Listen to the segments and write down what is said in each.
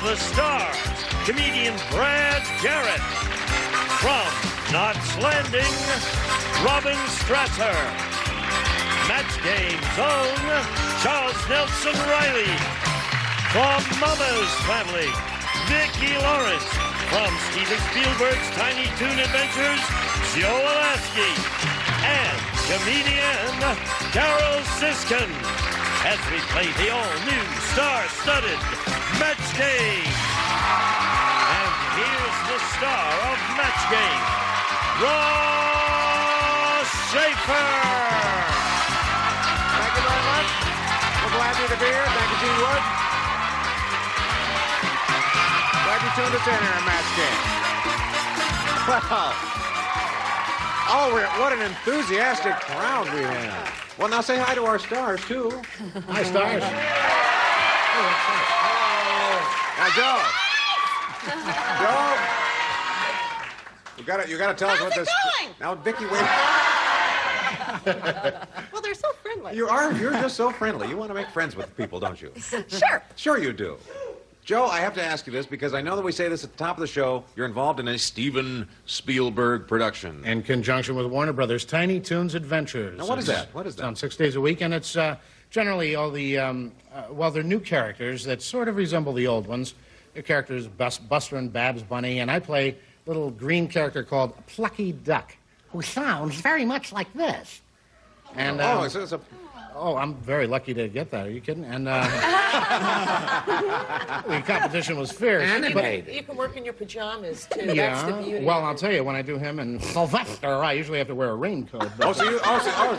the stars, comedian Brad Garrett. From Knots Landing, Robin Strasser. Match Game's own Charles Nelson Riley. From Mama's Family, Vicki Lawrence. From Steven Spielberg's Tiny Toon Adventures, Joe Alaskey. And comedian Carol Siskin. As we play the all-new star-studded Match Game. And here's the star of Match Game, Ross Schaefer. Thank you very much. We're glad to be here. Thank you, Gene Wood. Glad you tuned us in here at Match Game. Well, what an enthusiastic crowd we have. Well, now say hi to our stars, too. Hi, stars. Now, Joe. Joe. You gotta tell us what this. Going? Now, Vicki, wait. Well, they're so friendly. You're just so friendly. You want to make friends with people, don't you? Sure. Sure you do. Joe, I have to ask you this because I know that we say this at the top of the show. You're involved in a Steven Spielberg production. In conjunction with Warner Brothers, Tiny Toons Adventures. Now, what is that? What is It's that? on 6 days a week, and it's generally all the, they're new characters that sort of resemble the old ones. The characters Buster and Babs Bunny, and I play a little green character called Plucky Duck, who sounds very much like this. And, it's a... Oh, I'm very lucky to get that. Are you kidding? And the competition was fierce. You can work in your pajamas, too. That's the beauty. Well, I'll tell you, when I do him and Sylvester, I usually have to wear a raincoat. But, so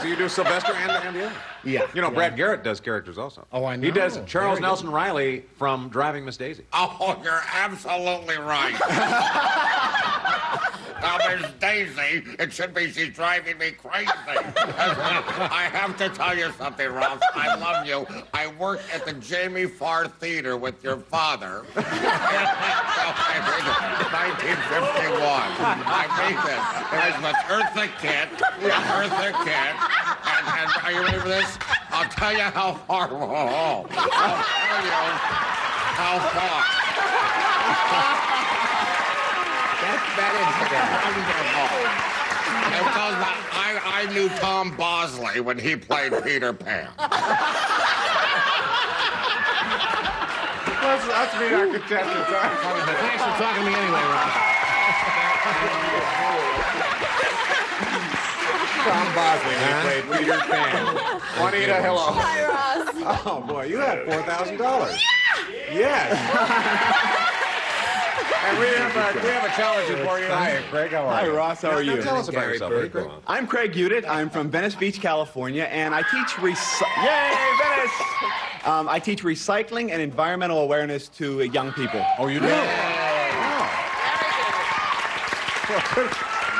you do Sylvester and the other? Yeah. You know, Brad Garrett does characters also. Oh, I know. He does Charles Very Nelson good. Riley from Driving Miss Daisy. Oh, you're absolutely right. Now, Miss Daisy, it should be she's driving me crazy. I have to tell you something, Ralph. I love you. I worked at the Jamie Farr Theater with your father. 1951. I made this. It was with Eartha Kitt. And are you ready for this? I'll tell you how far. I'll tell you how far. That Because I knew Tom Bosley when he played Peter Pan. Let's meet our contestants. Thanks for talking to me anyway, Rob. Tom Bosley, he played Peter Pan. Juanita, hello. Hi, Ross. Oh, boy, you had $4,000. Yes. And we have a challenge for you. Hi, Craig. How are you? Hi, Ross. How are you? Tell us about yourself. Craig. I'm Craig Udit. I'm from Venice Beach, California, and I teach Yay, Venice! I teach recycling and environmental awareness to young people. Oh, you do?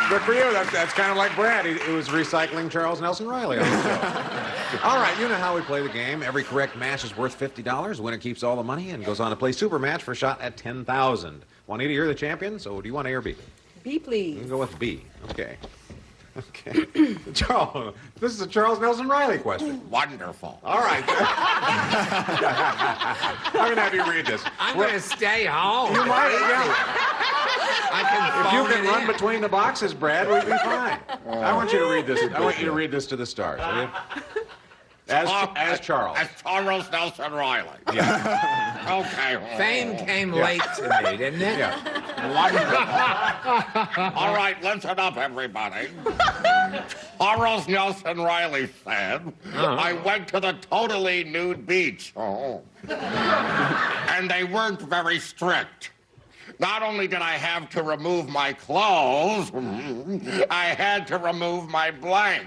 Good for you. That's kind of like Brad. He was recycling Charles Nelson Riley on the show. All right, you know how we play the game. Every correct match is worth $50. Winner keeps all the money and goes on to play Super Match for a shot at $10,000. Juanita, you're the champion, so do you want A or B? B, please. You can go with B. Okay. Okay. Charles, this is a Charles Nelson Riley question. Wonderful. All right. I'm going to have you read this. I'm going to stay home. You might, yeah. I can If you phone can it run in. between the boxes, Brad, we'd be fine. I want you to read this. I want you to read this to the stars. Will you? As Charles. As Charles Nelson Riley. Yeah. Okay. Fame came late to me, didn't it? Yeah. Wonderful. All right, listen up, everybody. Charles Nelson Riley said, I went to the totally nude beach. And they weren't very strict. Not only did I have to remove my clothes, I had to remove my blank.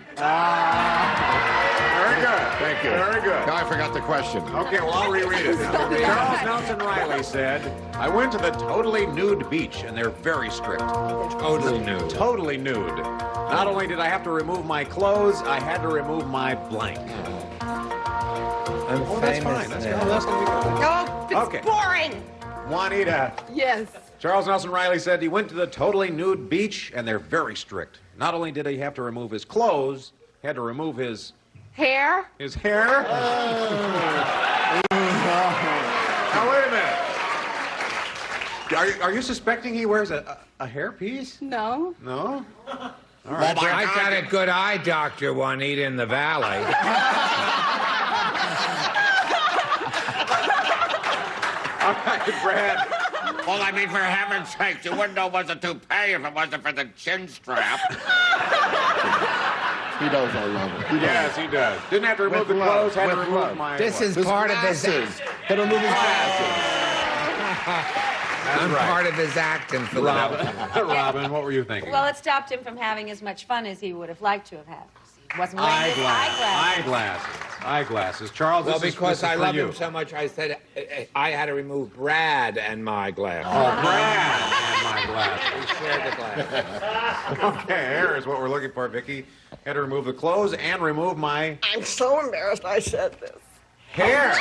Very good. Thank you. Very good. Now I forgot the question. Okay, well, I'll reread it. Charles Nelson Riley said, I went to the totally nude beach, and they're very strict. Totally nude. Totally nude. Not only did I have to remove my clothes, I had to remove my blank. I'm Oh, that's famous fine. That's now. going to be good. Oh, it's Okay. boring. Juanita. Yes. Charles Nelson Riley said he went to the totally nude beach, and they're very strict. Not only did he have to remove his clothes, he had to remove his Hair? hair. Now, wait a minute. Are you suspecting he wears a hairpiece? No. No? All Well, right. my I God, got a good eye doctor, Juanita, in the valley. All right, Brad. Well, I mean, for heaven's sake, you wouldn't know it was a toupee if it wasn't for the chin strap. He does, I love it. Yes, he does. Didn't have to remove the clothes, had to remove my... This is His part of his glasses. Had to remove his glasses. I'm right. part of his act in Philadelphia. Robin, what were you thinking? Well, it stopped him from having as much fun as he would have liked to have had. He wasn't wearing his eyeglasses. Eyeglasses. Charles, Well, this because is I for love you. him so much, I said I had to remove Brad and my glass. Brad and my glasses. We shared the glass. Okay, here is what we're looking for, Vicky. Had to remove the clothes and remove my I'm so embarrassed I said this. hair.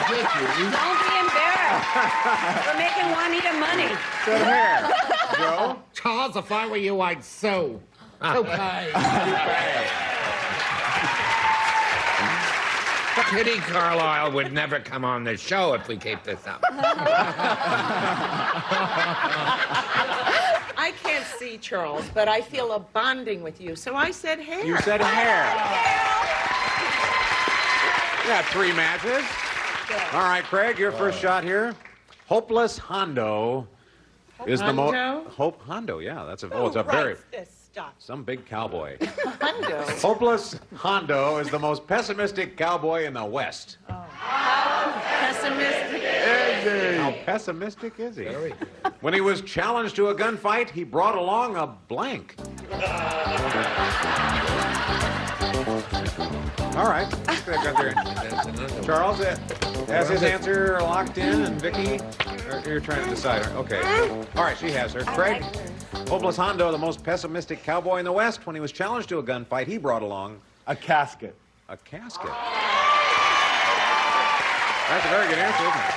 Don't be embarrassed. We're making Juanita money. Good hair. Joe? Charles, if I were you, I'd sew. Okay. Kitty Carlisle would never come on the show if we keep this up. I can't see Charles, but I feel a bonding with you, so I said hair. You said hair. You got 3 matches. All right, Craig, your first shot here. Hopeless Hondo is the most... Hondo? Hope Hondo, yeah. That's a... Who it's a very... writes this stuff? Some big cowboy. Hondo. Hopeless Hondo is the most pessimistic cowboy in the West. Pessimistic. How pessimistic is he? When he was challenged to a gunfight, he brought along a blank. All right. Charles has his answer locked in, and Vicky, you're trying to decide. Okay. All right, she has her. Craig, Hopeless Hondo, the most pessimistic cowboy in the West, when he was challenged to a gunfight, he brought along A casket. a casket. That's a very good answer, isn't it?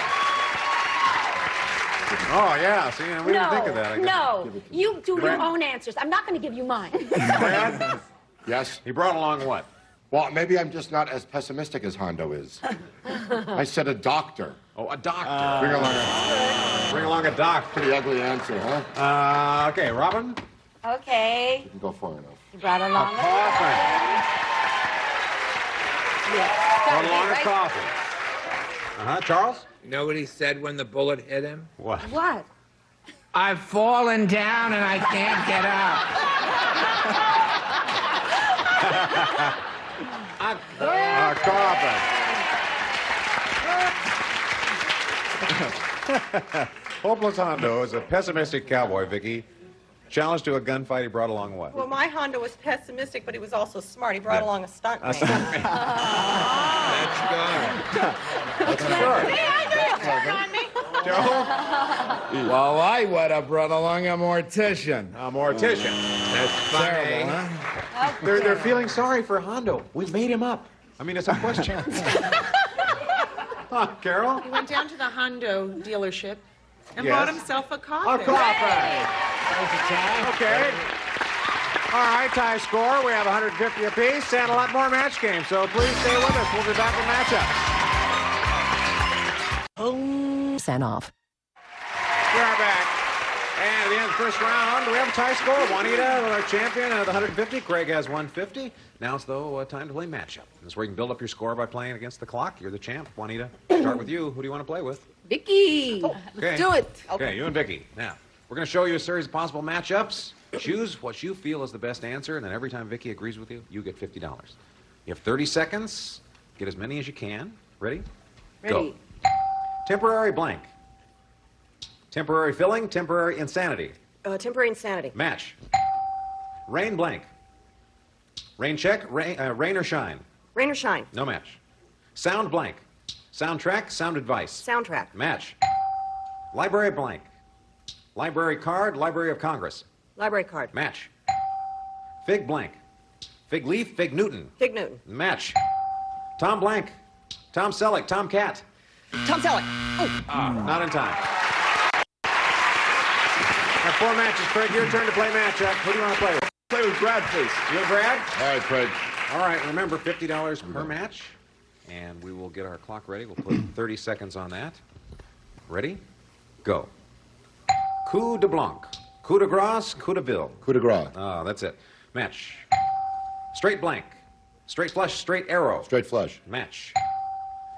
Oh, yeah. See, we didn't think of that. I guess. No, you do Brad? your own answers. I'm not going to give you mine. Brad, Yes? he brought along what? Well, maybe I'm just not as pessimistic as Hondo is. I said a doctor. Oh, a doctor. Bring along Bring along a doctor. pretty ugly answer, huh? Okay, Robin. Okay. Didn't go far enough. You brought A along coffin. Yeah. Brought along a coffin. Charles? You know what he said when the bullet hit him? What? What? I've fallen down and I can't get up. A coffin. Hopeless Hondo is a pessimistic cowboy, Vicky. Challenged to a gunfight, he brought along what? Well, my Honda was pessimistic, but he was also smart. He brought Yeah. along a stunt man. That's good. Joe? Well, I would have brought along a mortician. A mortician. That's funny. Terrible, huh? They're feeling sorry for Hondo. We made him up. I mean, it's a question. Carol? He went down to the Hondo dealership and Yes. bought himself a A coffin. coffin. Okay. All right, tie score. We have 150 apiece and a lot more match games, so please stay with us. We'll be back with matchups. Percent off. We are back. And at the end of the first round, we have a tie score. Juanita with our champion at 150. Craig has 150. Now it's, though, time to play matchup. This is where you can build up your score by playing against the clock. You're the champ. Juanita, start with you. Who do you want to play with? Vicky. Okay. Do it. Okay, you and Vicky. Now, we're going to show you a series of possible matchups. Choose what you feel is the best answer, and then every time Vicky agrees with you, you get $50. You have 30 seconds. Get as many as you can. Ready? Go. Temporary blank. Temporary filling, temporary insanity. Temporary insanity. Match. Rain blank. Rain check, rain or shine. Rain or shine. No match. Sound blank. Soundtrack, sound advice. Soundtrack. Match. Library blank. Library card, Library of Congress. Library card. Match. Fig blank. Fig leaf, Fig Newton. Fig Newton. Match. Tom blank. Tom Selleck, Tom Cat. Tom Selleck. Not in time. Now 4 matches, Craig. Your turn to play matchup. Who do you want to play with? Play with Brad, please. You and Brad? All right, Craig. All right, remember, $50 per match. And we will get our clock ready. We'll put 30 seconds on that. Ready? Go. Coup de blanc. Coup de grace, coup de ville. Coup de grace. Oh, that's it. Match. Straight blank. Straight flush, straight arrow. Straight flush. Match.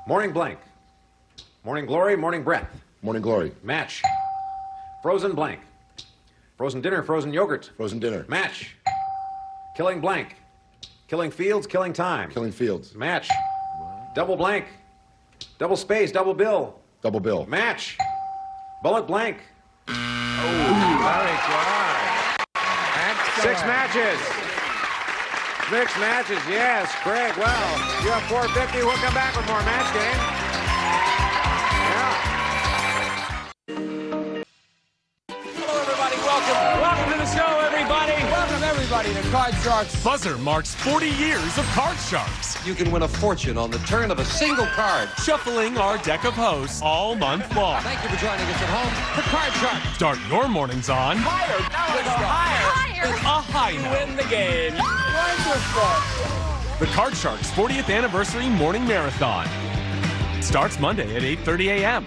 Morning blank. Morning glory, morning breath. Morning glory. Match. Frozen blank. Frozen dinner, frozen yogurt. Frozen dinner. Match. Killing blank. Killing fields, killing time. Killing fields. Match. Double blank. Double space, double bill. Double bill. Match. Bullet blank. Very good. Excellent. 6 matches. 6 matches, yes. Craig, well, you have 450. We'll come back with more match game. Hello, everybody. Welcome to the show, everybody. Welcome, everybody, to Card Sharks. Buzzer marks 40 years of Card Sharks. You can win a fortune on the turn of a single card. Shuffling our deck of hosts all month long. Thank you for joining us at home for Card Sharks. Start your mornings on Higher. Now it's higher. a high note. Win the game. Wonderful. The Card Sharks 40th Anniversary Morning Marathon starts Monday at 8:30 a.m.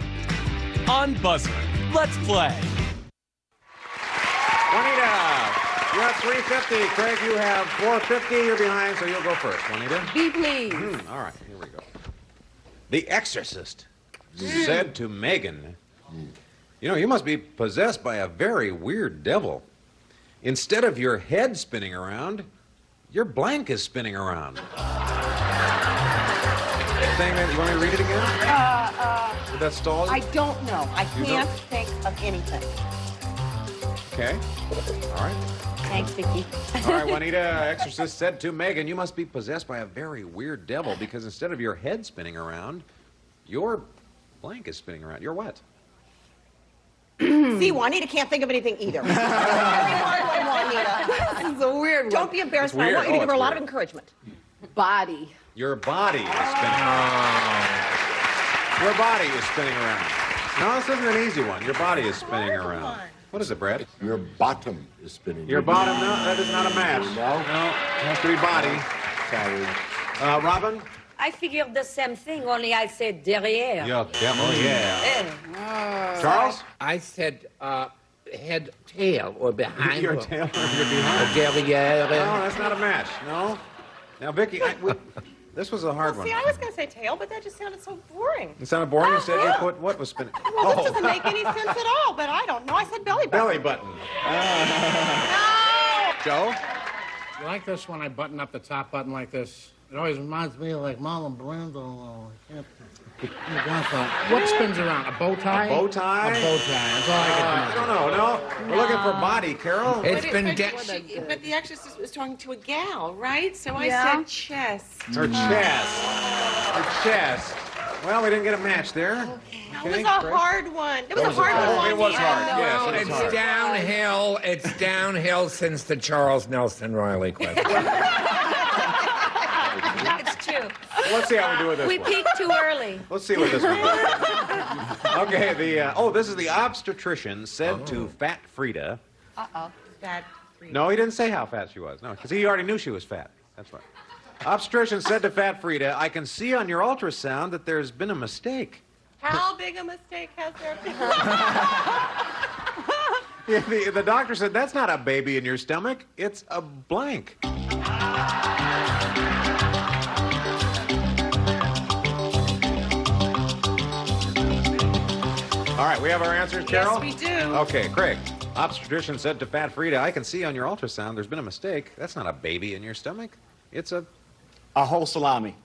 on Buzzer. Let's play. Juanita, you have 350. Craig, you have 450. You're behind, so you'll go first. Juanita? Be pleased. All right, here we go. The Exorcist said to Megan, you know, you must be possessed by a very weird devil. Instead of your head spinning around, your blank is spinning around. Saying that, you want me to read it again? Did that stall you? I don't know. I can't think of anything. Okay. All right. Thanks, Vicky. All right, Juanita, Exorcist said to Megan, you must be possessed by a very weird devil because instead of your head spinning around, your blank is spinning around. Your what? See, Juanita can't think of anything either. Very hard one, Juanita. This is a weird one. Don't be embarrassed, but I weird. want you to Oh, give her a it's lot of weird. encouragement. Body. Your body is spinning around. Your body is spinning around. No, this isn't an easy one. Your body is spinning around. What is it, Brad? Your bottom is spinning. Your bottom? No, that is not a match. No, it has to be body. Sorry. Robin? I figured the same thing, only I said derrière. Yeah. Oh, yeah. Eh. Charles? I said head, tail, or behind. Your or- tail or your behind? Derrière. No, that's not a match. No. Now, Vicky, this was a hard one. See, I was going to say tail, but that just sounded so boring. It sounded boring. You said you put what was spinning? Well, this doesn't make any sense at all, but I don't know. I said belly button. Belly button. No! Joe? You like this when I button up the top button like this? It always reminds me of like Marlon Brando. What spins around? A bow tie? A bow tie? A bow tie. That's all I can think of. No. We're looking for body, Carol. It's But been but the Exorcist was talking to a gal, right? So I Yeah. said chest. Her chest. Her chest. Well, we didn't get a match there. That was a hard one. It was a hard one. It was hard. Juanita. Yes, it was It's hard. downhill. It's downhill since the Charles Nelson Riley question. It's true. Let's see how we do with this We one. peaked too early. Let's see what this one is. Okay, this is the obstetrician said to Fat Frida. Uh-oh. Bad. No, he didn't say how fat she was. No, because he already knew she was fat. That's right. Obstetrician said to Fat Frida, I can see on your ultrasound that there's been a mistake. How big a mistake has there been? Yeah, the doctor said, that's not a baby in your stomach. It's a blank. All right, we have our answers, Carol? Yes, we do. Okay, Craig. Obstetrician said to Fat Frida, I can see on your ultrasound there's been a mistake. That's not a baby in your stomach. It's a whole salami.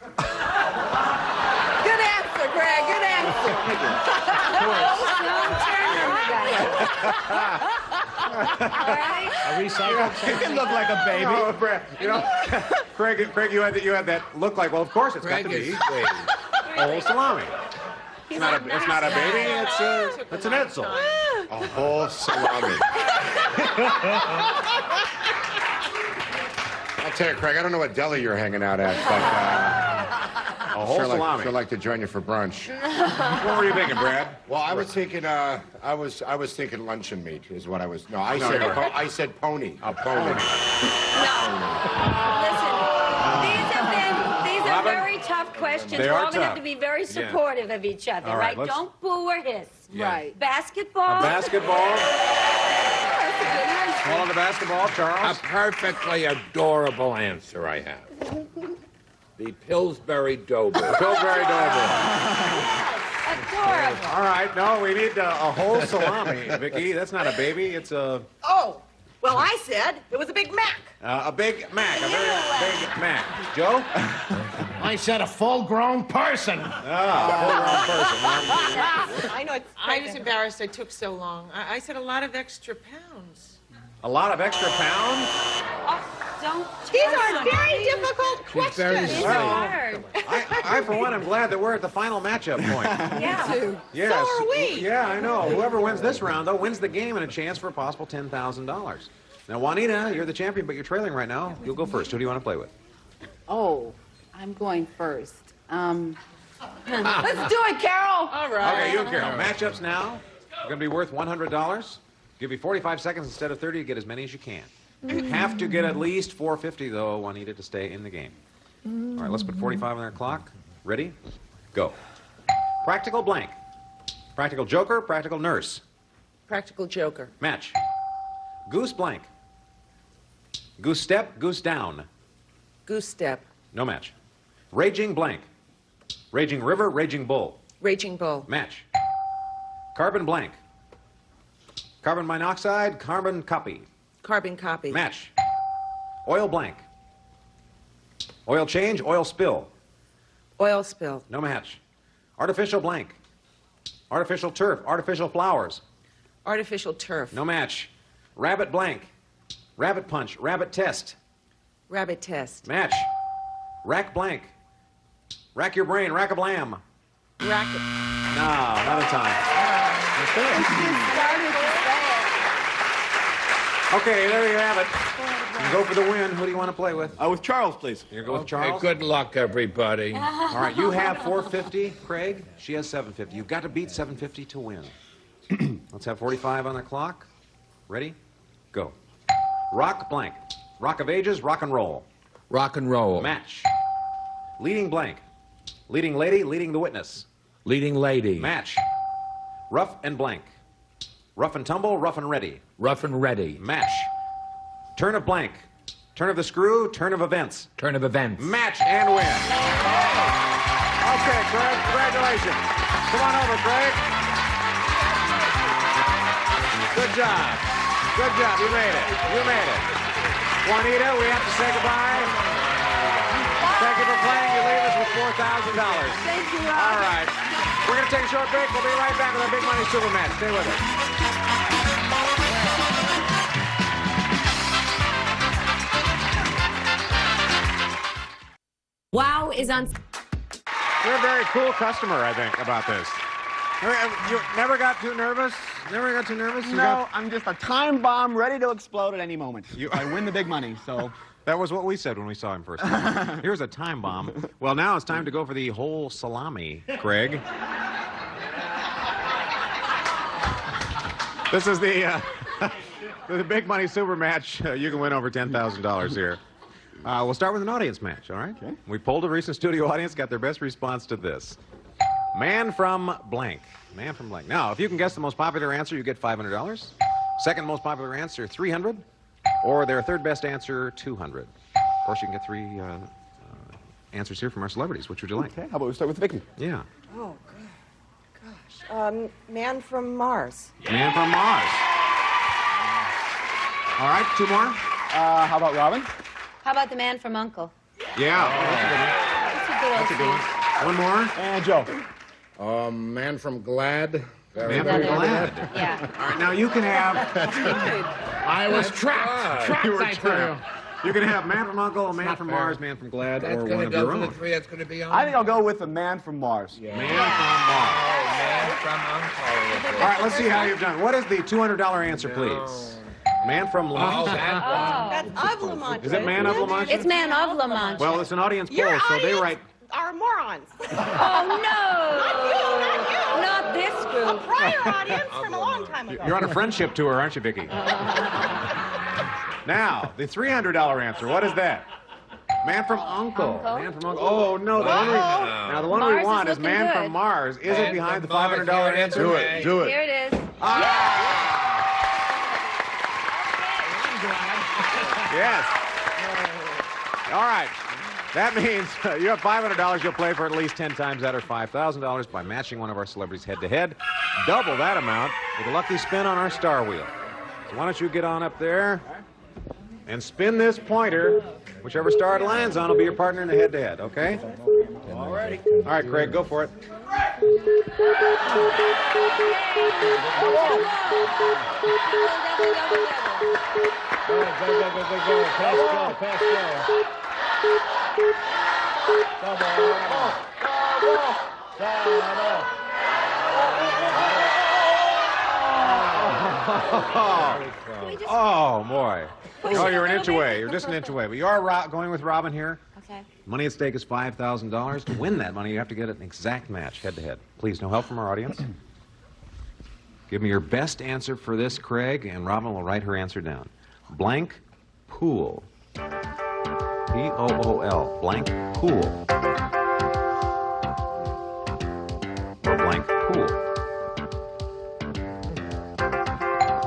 Good answer, Greg. Good answer. All right. A recycled It looked like a baby. No, Brad, Craig, you had that look like, well, of course it's got to be a whole salami. It's not a baby. It's an Edsel. A whole salami. I'll tell you, Craig, I don't know what deli you're hanging out at, but A whole salami. I'd like to join you for brunch. What were you thinking, Brad? Well, I was thinking, I was thinking luncheon meat is what I was. No, I said pony. A pony. No. Listen, these have very tough questions. They We're are all going to have tough. to be very Yeah. supportive of each other, All right, right? let's- Don't boo or hiss. Yeah. Right. Basketball. A basketball. Call it a basketball, Charles. A perfectly adorable answer I have. The Pillsbury Doughboy. Pillsbury Doughboy. Adorable. All right, no, we need a whole salami, Vicky. That's not a baby. It's a Oh, well, I said it was a Big Mac. a Big Mac, a very big Mac. Joe? I said a full-grown person. Ah, full-grown person. I know it's. I was embarrassed I took so long. I said a lot of extra pounds. A lot of extra pounds. Oh, don't. These are very difficult questions. These Well, are hard. I, for one, am glad that we're at the final matchup point. Yeah. Yes. So are we. Yeah, I know. Whoever wins this round, though, wins the game and a chance for a possible $10,000. Now, Juanita, you're the champion, but you're trailing right now. You'll go first. Who do you want to play with? Oh, I'm going first. Let's do it, Carol. All right. Okay, you and Carol. Matchups now. Going to be worth $100. Give you 45 seconds instead of 30 to get as many as you can. You have to get at least 450, though, Juanita, to stay in the game. All right, let's put 45 on our clock. Ready? Go. Practical blank. Practical joker, practical nurse. Practical joker. Match. Goose blank. Goose step, goose down. Goose step. No match. Raging blank. Raging river, raging bull. Raging bull. Match. Carbon blank. Carbon monoxide, carbon copy. Carbon copy. Match. Oil blank. Oil change, oil spill. Oil spill. No match. Artificial blank. Artificial turf, artificial flowers. Artificial turf. No match. Rabbit blank. Rabbit punch, rabbit test. Rabbit test. Match. Rack blank. Rack your brain, rack-a-blam. Racket. No, not in time. Okay, there you have it. You go for the win. Who do you want to play with? With Charles, please. You go with Okay, Charles? good luck, everybody. All right, you have 450, Craig. She has 750. You've got to beat 750 to win. Let's have 45 on the clock. Ready? Go. Rock blank. Rock of ages, rock and roll. Rock and roll. Match. Leading blank. Leading lady, leading the witness. Leading lady. Match. Rough and blank. Rough and tumble, rough and ready. Rough and ready. Match. Turn of blank. Turn of the screw, turn of events. Turn of events. Match and win. Okay, Craig, congratulations. Come on over, Craig. Good job. Good job. You made it. You made it. Juanita, we have to say goodbye. Thank you for playing. You leave us with $4,000. Thank you, Rob. All right. We're going to take a short break. We'll be right back with our Big Money Super Match. Stay with us. Wow is on. You're a very cool customer, I think, about this. You never got too nervous? Never got too nervous? No, I'm just a time bomb ready to explode at any moment. I win the big money, so... That was what we said when we saw him first. Here's a time bomb. Well, now it's time to go for the whole salami, Craig. This is the Big Money Super Match. You can win over $10,000 here. We'll start with an audience match, all right? Okay. We polled a recent studio audience, got their best response to this. Man from blank. Man from blank. Now, if you can guess the most popular answer, you get $500. Second most popular answer, $300. Or their third best answer, $200. Of course, you can get three answers here from our celebrities. Which would you like? Okay, how about we start with Vicky? Yeah. Oh, gosh. Man from Mars. Man from Mars. All right, two more. How about Robin? How about the man from Uncle? Yeah. That's a good one. One more. And Joe. Man from Glad. Man from Glad. Yeah. All right, now you can have... I was trapped. You were I tell you. trapped. You can have Man from Uncle, Man from fair. Mars, Man from Glad, That's or going one to of go your for the own. three that's going to be on? I think I'll go with the man from Mars. Man from Mars. Man from Uncle. All right, let's see how you've done. What is the $200 answer, please? Man from La Oh, Mancha. that That's of La Mancha. Is it Man of La Mancha? It's man of La Mancha. Well, it's an audience poll, Your so they audience write... are morons. Oh, no. Not this A group. prior audience from a long time ago. You're on a friendship tour, aren't you, Vicky? Now, the $300 answer, what is that? Man from Uncle. Uncle? Man from Uncle. Oh, no. The one we, now, the one Mars we want is is Man looking from good. Mars. Is it Man behind the from Mars, $500 here it is. answer? Do it. Do Here it. it is. Yes. All right. That means you have $500 you'll play for at least 10 times that or $5,000 by matching one of our celebrities head-to-head. Double that amount with a lucky spin on our star wheel. So why don't you get on up there and spin this pointer. Whichever star it lands on will be your partner in the head-to-head, okay? All righty. All right, Craig, go for it. Go. Pass go. Oh, boy. Oh, you're an inch away. You're just an inch away. But you are going with Robin here. Okay. Money at stake is $5,000. To win that money, you have to get an exact match, head-to-head. Please, no help from our audience. Give me your best answer for this, Craig, and Robin will write her answer down. Blank pool. P-O-O-L. Blank pool. Or blank pool.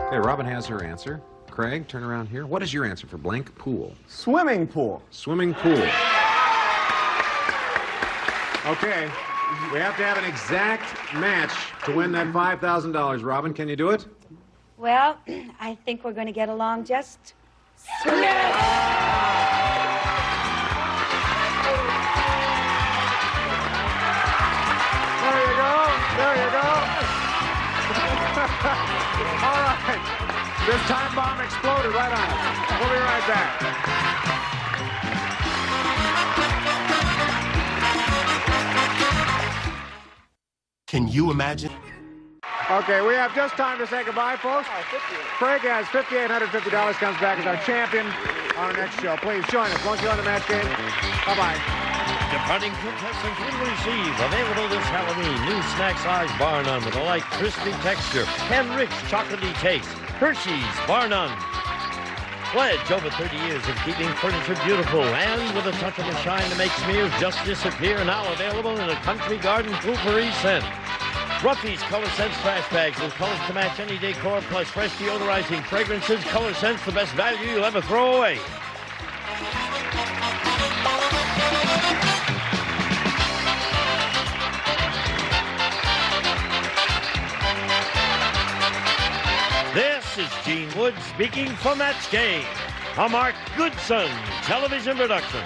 Okay, Robin has her answer. Craig, turn around here. What is your answer for blank pool? Swimming pool. Swimming pool. Okay, we have to have an exact match to win that $5,000. Robin, can you do it? Well, I think we're going to get along just swimming. There you go. There you go. All right. This time bomb exploded right on it. We'll be right back. Can you imagine? Okay, we have just time to say goodbye, folks. Craig has $5,850, comes back as our champion on our next show. Please join us. Won't you on the match game? Bye-bye. Departing contestants will receive, available this Halloween, new snack size bar none with a light, crispy texture and rich chocolatey taste. Hershey's Bar None. Pledge over 30 years of keeping furniture beautiful and with a touch of a shine to make smears just disappear. Now available in a Country Garden Poopery scent. Ruffy's Color Sense trash bags with colors to match any decor, plus fresh deodorizing fragrances. Color Sense, the best value you'll ever throw away. This is Gene Wood speaking for Match Game, a Mark Goodson television production.